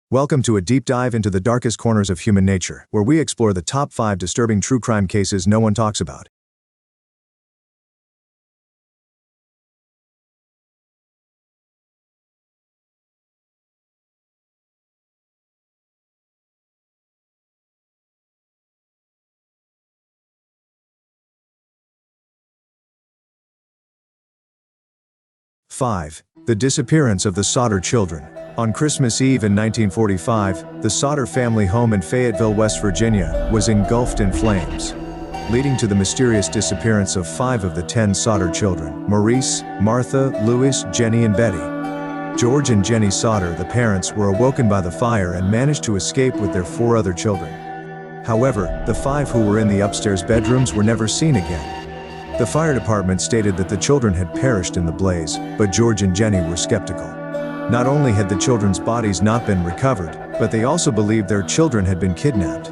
Welcome to a deep dive into the darkest corners of human nature, where we explore the top 5 disturbing true crime cases no one talks about. Five. The disappearance of the Sauter children. On Christmas Eve in 1945, the Sauter family home in Fayetteville, West Virginia, was engulfed in flames, leading to the mysterious disappearance of 5 of the 10 Sauter children: Maurice, Martha, Louis, Jenny, and Betty. George and Jenny Sauter, the parents, were awoken by the fire and managed to escape with their 4 other children. However, the 5 who were in the upstairs bedrooms were never seen again. The fire department stated that the children had perished in the blaze, but George and Jenny were skeptical. Not only had the children's bodies not been recovered, but they also believed their children had been kidnapped.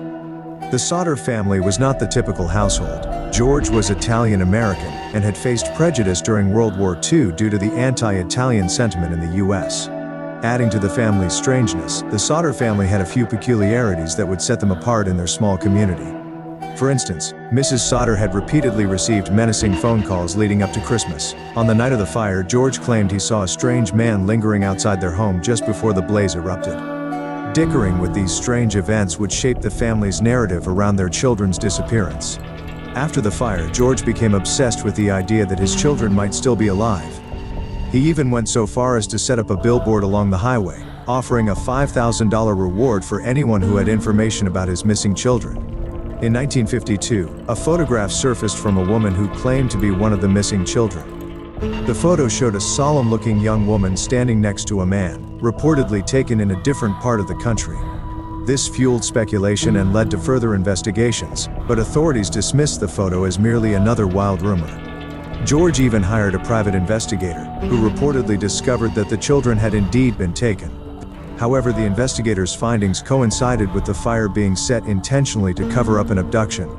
The Sauter family was not the typical household. George was Italian-American and had faced prejudice during World War II due to the anti-Italian sentiment in the U.S. Adding to the family's strangeness, the Sauter family had a few peculiarities that would set them apart in their small community. For instance, Mrs. Sauter had repeatedly received menacing phone calls leading up to Christmas. On the night of the fire, George claimed he saw a strange man lingering outside their home just before the blaze erupted. Dickering with these strange events would shape the family's narrative around their children's disappearance. After the fire, George became obsessed with the idea that his children might still be alive. He even went so far as to set up a billboard along the highway, offering a $5,000 reward for anyone who had information about his missing children. In 1952, a photograph surfaced from a woman who claimed to be one of the missing children. The photo showed a solemn-looking young woman standing next to a man, reportedly taken in a different part of the country. This fueled speculation and led to further investigations, but authorities dismissed the photo as merely another wild rumor. George even hired a private investigator, who reportedly discovered that the children had indeed been taken. However, the investigators' findings coincided with the fire being set intentionally to cover up an abduction.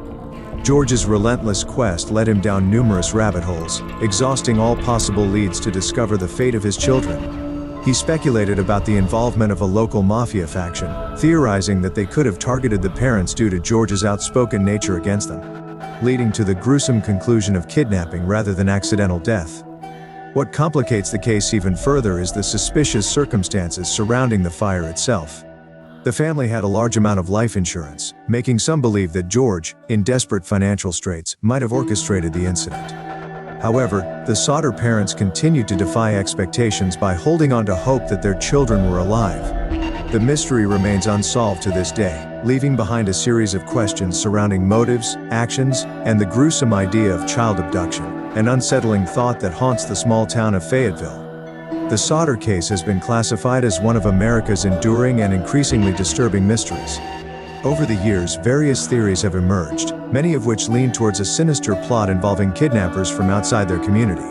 George's relentless quest led him down numerous rabbit holes, exhausting all possible leads to discover the fate of his children. He speculated about the involvement of a local mafia faction, theorizing that they could have targeted the parents due to George's outspoken nature against them, leading to the gruesome conclusion of kidnapping rather than accidental death. What complicates the case even further is the suspicious circumstances surrounding the fire itself. The family had a large amount of life insurance, making some believe that George, in desperate financial straits, might have orchestrated the incident. However, the Sauter parents continued to defy expectations by holding on to hope that their children were alive. The mystery remains unsolved to this day, leaving behind a series of questions surrounding motives, actions, and the gruesome idea of child abduction, an unsettling thought that haunts the small town of Fayetteville. The Sauter case has been classified as one of America's enduring and increasingly disturbing mysteries. Over the years, various theories have emerged, many of which lean towards a sinister plot involving kidnappers from outside their community.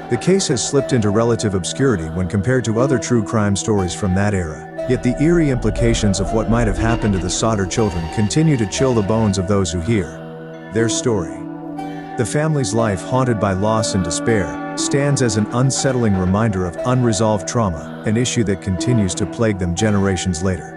The case has slipped into relative obscurity when compared to other true crime stories from that era, yet the eerie implications of what might have happened to the Sauter children continue to chill the bones of those who hear their story. The family's life, haunted by loss and despair, stands as an unsettling reminder of unresolved trauma, an issue that continues to plague them generations later.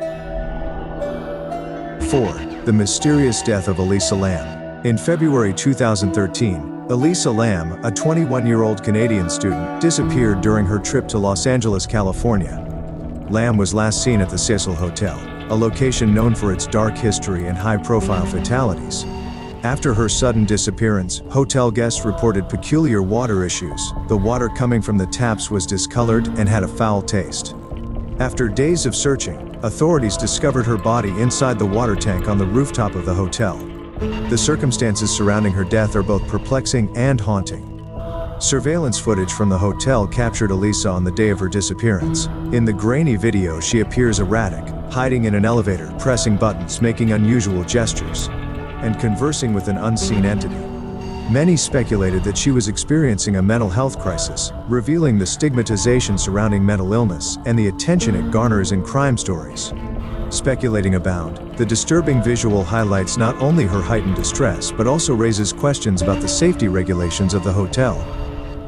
4. The mysterious death of Alisa Lamb. In February 2013, Alisa Lamb, a 21-year-old Canadian student, disappeared during her trip to Los Angeles, California. Lamb was last seen at the Cecil Hotel, a location known for its dark history and high-profile fatalities. After her sudden disappearance, hotel guests reported peculiar water issues. The water coming from the taps was discolored and had a foul taste. After days of searching, authorities discovered her body inside the water tank on the rooftop of the hotel. The circumstances surrounding her death are both perplexing and haunting. Surveillance footage from the hotel captured Alisa on the day of her disappearance. In the grainy video, she appears erratic, hiding in an elevator, pressing buttons, making unusual gestures, and conversing with an unseen entity. Many speculated that she was experiencing a mental health crisis, revealing the stigmatization surrounding mental illness and the attention it garners in crime stories. Speculating abound, the disturbing visual highlights not only her heightened distress but also raises questions about the safety regulations of the hotel.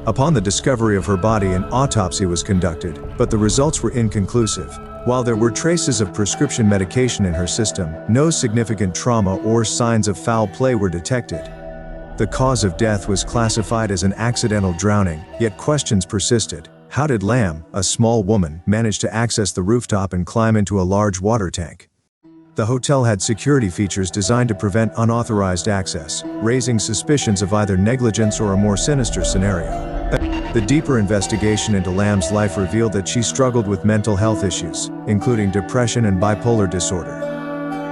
Upon the discovery of her body, an autopsy was conducted, but the results were inconclusive. While there were traces of prescription medication in her system, no significant trauma or signs of foul play were detected. The cause of death was classified as an accidental drowning, yet questions persisted. How did Lamb, a small woman, manage to access the rooftop and climb into a large water tank? The hotel had security features designed to prevent unauthorized access, raising suspicions of either negligence or a more sinister scenario. The deeper investigation into Lamb's life revealed that she struggled with mental health issues, including depression and bipolar disorder.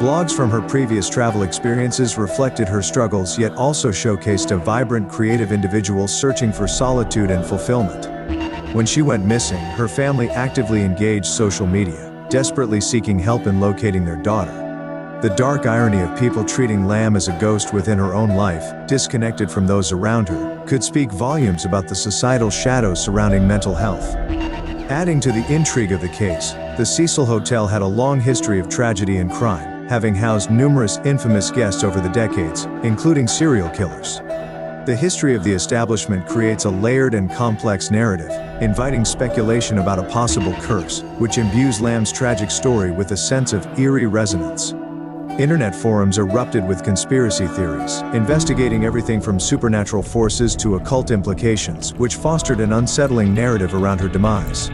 Blogs from her previous travel experiences reflected her struggles, yet also showcased a vibrant, creative individual searching for solitude and fulfillment. When she went missing, her family actively engaged social media, desperately seeking help in locating their daughter. The dark irony of people treating Lamb as a ghost within her own life, disconnected from those around her, could speak volumes about the societal shadows surrounding mental health. Adding to the intrigue of the case, the Cecil Hotel had a long history of tragedy and crime, having housed numerous infamous guests over the decades, including serial killers. The history of the establishment creates a layered and complex narrative, inviting speculation about a possible curse, which imbues Lamb's tragic story with a sense of eerie resonance. Internet forums erupted with conspiracy theories, investigating everything from supernatural forces to occult implications, which fostered an unsettling narrative around her demise.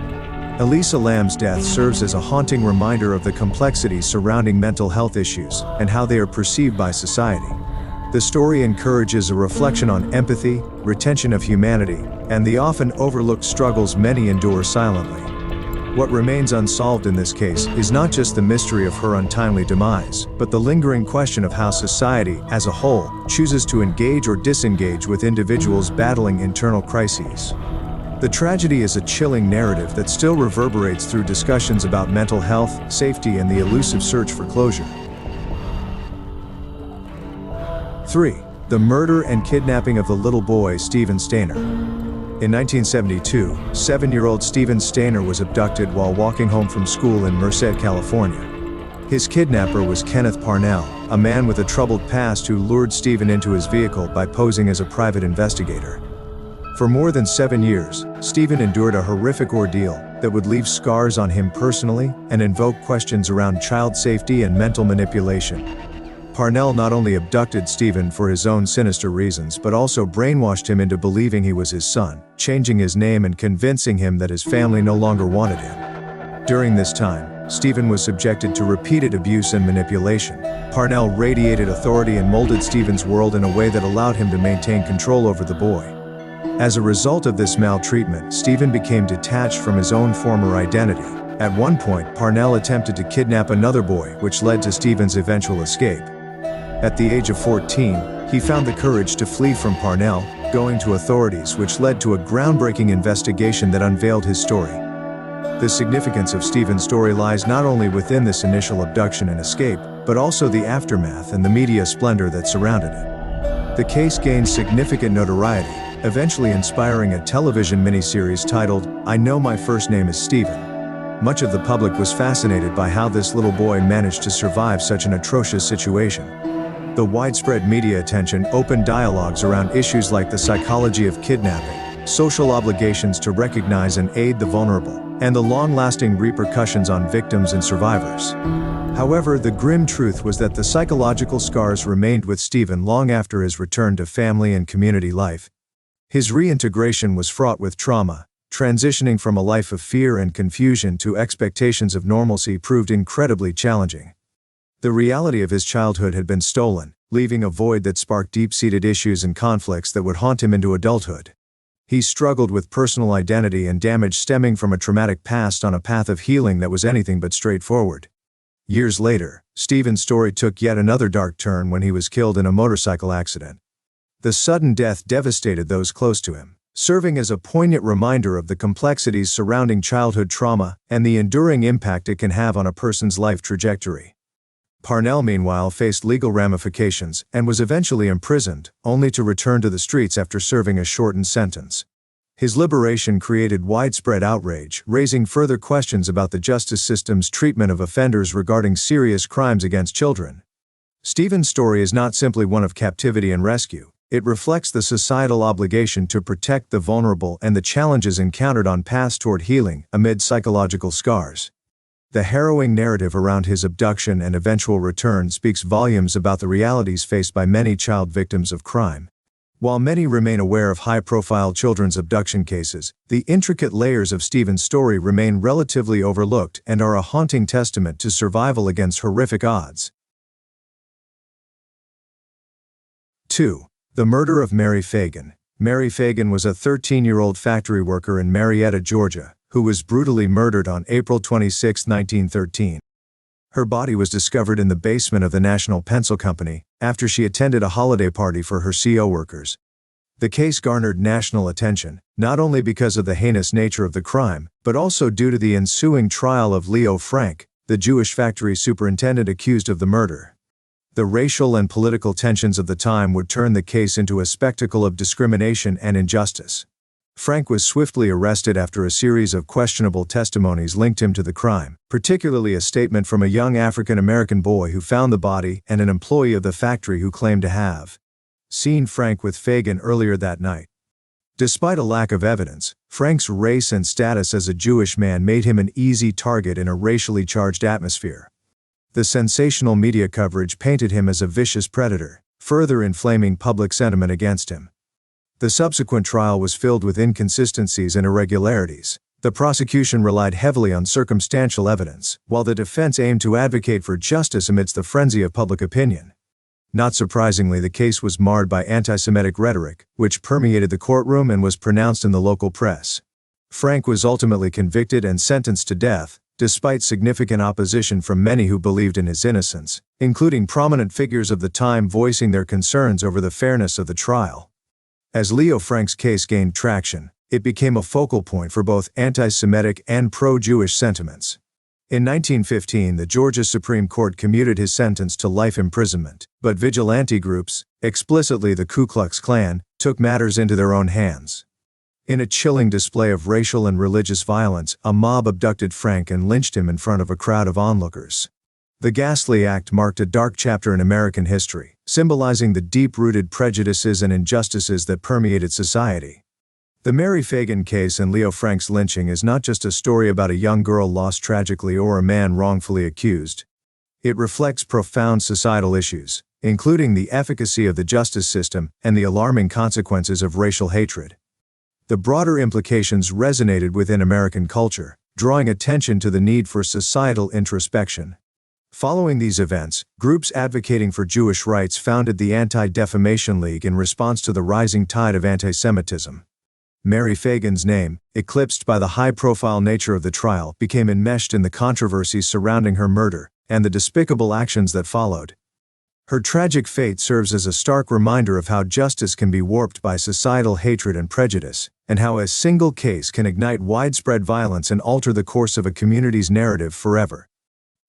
Alisa Lamb's death serves as a haunting reminder of the complexities surrounding mental health issues and how they are perceived by society. The story encourages a reflection on empathy, retention of humanity, and the often overlooked struggles many endure silently. What remains unsolved in this case is not just the mystery of her untimely demise, but the lingering question of how society, as a whole, chooses to engage or disengage with individuals battling internal crises. The tragedy is a chilling narrative that still reverberates through discussions about mental health, safety, and the elusive search for closure. 3. The murder and kidnapping of the little boy Stephen Stainer. In 1972, 7-year-old Stephen Stainer was abducted while walking home from school in Merced, California. His kidnapper was Kenneth Parnell, a man with a troubled past who lured Stephen into his vehicle by posing as a private investigator. For more than 7 years, Stephen endured a horrific ordeal that would leave scars on him personally and invoke questions around child safety and mental manipulation. Parnell not only abducted Stephen for his own sinister reasons but also brainwashed him into believing he was his son, changing his name and convincing him that his family no longer wanted him. During this time, Stephen was subjected to repeated abuse and manipulation. Parnell radiated authority and molded Stephen's world in a way that allowed him to maintain control over the boy. As a result of this maltreatment, Stephen became detached from his own former identity. At one point, Parnell attempted to kidnap another boy, which led to Stephen's eventual escape. At the age of 14, he found the courage to flee from Parnell, going to authorities, which led to a groundbreaking investigation that unveiled his story. The significance of Stephen's story lies not only within this initial abduction and escape, but also the aftermath and the media splendor that surrounded it. The case gained significant notoriety, eventually inspiring a television miniseries titled, "I Know My First Name is Stephen." Much of the public was fascinated by how this little boy managed to survive such an atrocious situation. The widespread media attention opened dialogues around issues like the psychology of kidnapping, social obligations to recognize and aid the vulnerable, and the long-lasting repercussions on victims and survivors. However, the grim truth was that the psychological scars remained with Stephen long after his return to family and community life. His reintegration was fraught with trauma. Transitioning from a life of fear and confusion to expectations of normalcy proved incredibly challenging. The reality of his childhood had been stolen, leaving a void that sparked deep-seated issues and conflicts that would haunt him into adulthood. He struggled with personal identity and damage stemming from a traumatic past on a path of healing that was anything but straightforward. Years later, Stephen's story took yet another dark turn when he was killed in a motorcycle accident. The sudden death devastated those close to him, serving as a poignant reminder of the complexities surrounding childhood trauma and the enduring impact it can have on a person's life trajectory. Parnell, meanwhile, faced legal ramifications and was eventually imprisoned, only to return to the streets after serving a shortened sentence. His liberation created widespread outrage, raising further questions about the justice system's treatment of offenders regarding serious crimes against children. Stephen's story is not simply one of captivity and rescue. It reflects the societal obligation to protect the vulnerable and the challenges encountered on paths toward healing amid psychological scars. The harrowing narrative around his abduction and eventual return speaks volumes about the realities faced by many child victims of crime. While many remain aware of high-profile children's abduction cases, the intricate layers of Stephen's story remain relatively overlooked and are a haunting testament to survival against horrific odds. 2. The murder of Mary Fagan. Mary Fagan was a 13-year-old factory worker in Marietta, Georgia, who was brutally murdered on April 26, 1913. Her body was discovered in the basement of the National Pencil Company after she attended a holiday party for her CO workers. The case garnered national attention, not only because of the heinous nature of the crime, but also due to the ensuing trial of Leo Frank, the Jewish factory superintendent accused of the murder. The racial and political tensions of the time would turn the case into a spectacle of discrimination and injustice. Frank was swiftly arrested after a series of questionable testimonies linked him to the crime, particularly a statement from a young African-American boy who found the body and an employee of the factory who claimed to have seen Frank with Fagan earlier that night. Despite a lack of evidence, Frank's race and status as a Jewish man made him an easy target in a racially charged atmosphere. The sensational media coverage painted him as a vicious predator, further inflaming public sentiment against him. The subsequent trial was filled with inconsistencies and irregularities. The prosecution relied heavily on circumstantial evidence, while the defense aimed to advocate for justice amidst the frenzy of public opinion. Not surprisingly, the case was marred by anti-Semitic rhetoric, which permeated the courtroom and was pronounced in the local press. Frank was ultimately convicted and sentenced to death, despite significant opposition from many who believed in his innocence, including prominent figures of the time voicing their concerns over the fairness of the trial. As Leo Frank's case gained traction, it became a focal point for both anti-Semitic and pro-Jewish sentiments. In 1915, the Georgia Supreme Court commuted his sentence to life imprisonment, but vigilante groups, explicitly the Ku Klux Klan, took matters into their own hands. In a chilling display of racial and religious violence, a mob abducted Frank and lynched him in front of a crowd of onlookers. The ghastly act marked a dark chapter in American history, symbolizing the deep-rooted prejudices and injustices that permeated society. The Mary Fagan case and Leo Frank's lynching is not just a story about a young girl lost tragically or a man wrongfully accused. It reflects profound societal issues, including the efficacy of the justice system and the alarming consequences of racial hatred. The broader implications resonated within American culture, drawing attention to the need for societal introspection. Following these events, groups advocating for Jewish rights founded the Anti-Defamation League in response to the rising tide of anti-Semitism. Mary Fagan's name, eclipsed by the high-profile nature of the trial, became enmeshed in the controversies surrounding her murder and the despicable actions that followed. Her tragic fate serves as a stark reminder of how justice can be warped by societal hatred and prejudice, and how a single case can ignite widespread violence and alter the course of a community's narrative forever.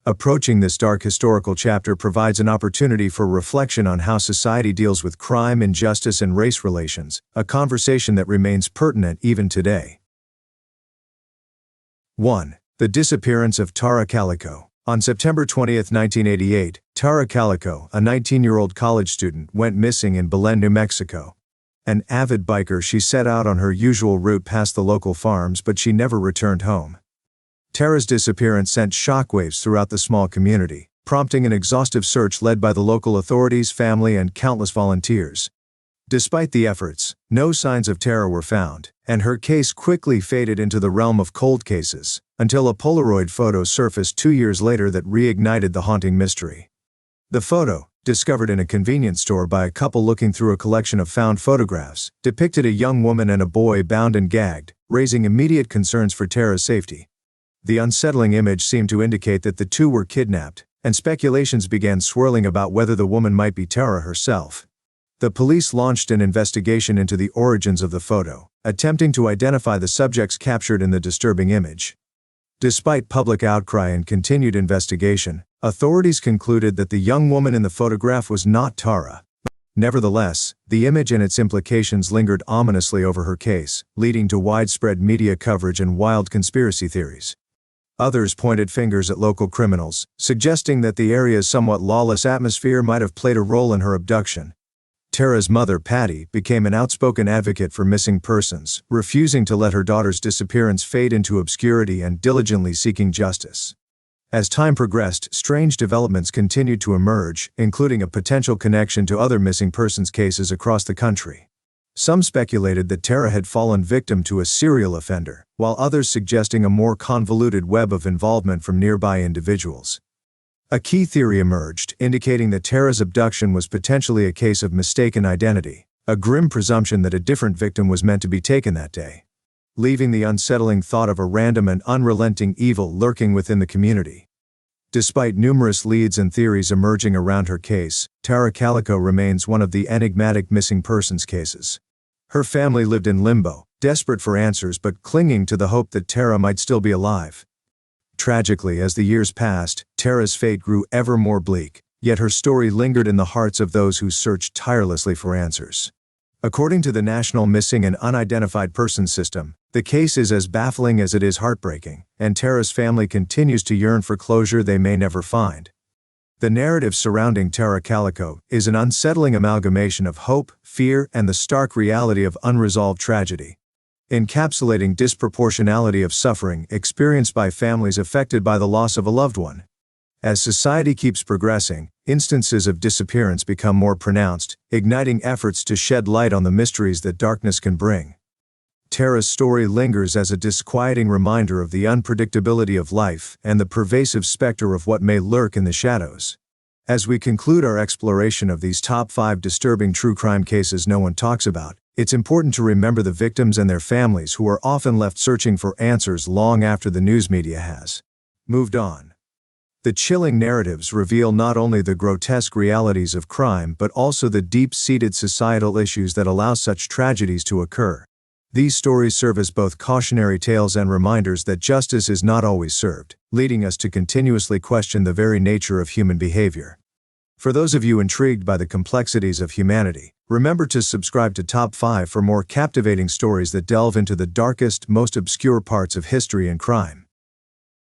Approaching this dark historical chapter provides an opportunity for reflection on how society deals with crime, injustice, and race relations, a conversation that remains pertinent even today. 1. The disappearance of Tara Calico. On September 20, 1988, Tara Calico, a 19-year-old college student, went missing in Belen, New Mexico. An avid biker, she set out on her usual route past the local farms, but she never returned home. Tara's disappearance sent shockwaves throughout the small community, prompting an exhaustive search led by the local authorities, family, and countless volunteers. Despite the efforts, no signs of Tara were found, and her case quickly faded into the realm of cold cases, until a Polaroid photo surfaced 2 years later that reignited the haunting mystery. The photo, discovered in a convenience store by a couple looking through a collection of found photographs, depicted a young woman and a boy bound and gagged, raising immediate concerns for Tara's safety. The unsettling image seemed to indicate that the two were kidnapped, and speculations began swirling about whether the woman might be Tara herself. The police launched an investigation into the origins of the photo, attempting to identify the subjects captured in the disturbing image. Despite public outcry and continued investigation, authorities concluded that the young woman in the photograph was not Tara. Nevertheless, the image and its implications lingered ominously over her case, leading to widespread media coverage and wild conspiracy theories. Others pointed fingers at local criminals, suggesting that the area's somewhat lawless atmosphere might have played a role in her abduction. Tara's mother, Patty, became an outspoken advocate for missing persons, refusing to let her daughter's disappearance fade into obscurity and diligently seeking justice. As time progressed, strange developments continued to emerge, including a potential connection to other missing persons cases across the country. Some speculated that Tara had fallen victim to a serial offender, while others suggesting a more convoluted web of involvement from nearby individuals. A key theory emerged, indicating that Tara's abduction was potentially a case of mistaken identity, a grim presumption that a different victim was meant to be taken that day, leaving the unsettling thought of a random and unrelenting evil lurking within the community. Despite numerous leads and theories emerging around her case, Tara Calico remains one of the enigmatic missing persons cases. Her family lived in limbo, desperate for answers but clinging to the hope that Tara might still be alive. Tragically, as the years passed, Tara's fate grew ever more bleak, yet her story lingered in the hearts of those who searched tirelessly for answers. According to the National Missing and Unidentified Persons System, the case is as baffling as it is heartbreaking, and Tara's family continues to yearn for closure they may never find. The narrative surrounding Tara Calico is an unsettling amalgamation of hope, fear, and the stark reality of unresolved tragedy, encapsulating disproportionality of suffering experienced by families affected by the loss of a loved one. As society keeps progressing, instances of disappearance become more pronounced, igniting efforts to shed light on the mysteries that darkness can bring. Tara's story lingers as a disquieting reminder of the unpredictability of life and the pervasive specter of what may lurk in the shadows. As we conclude our exploration of these top 5 disturbing true crime cases no one talks about, it's important to remember the victims and their families who are often left searching for answers long after the news media has moved on. The chilling narratives reveal not only the grotesque realities of crime but also the deep-seated societal issues that allow such tragedies to occur. These stories serve as both cautionary tales and reminders that justice is not always served, leading us to continuously question the very nature of human behavior. For those of you intrigued by the complexities of humanity, remember to subscribe to Top 5 for more captivating stories that delve into the darkest, most obscure parts of history and crime.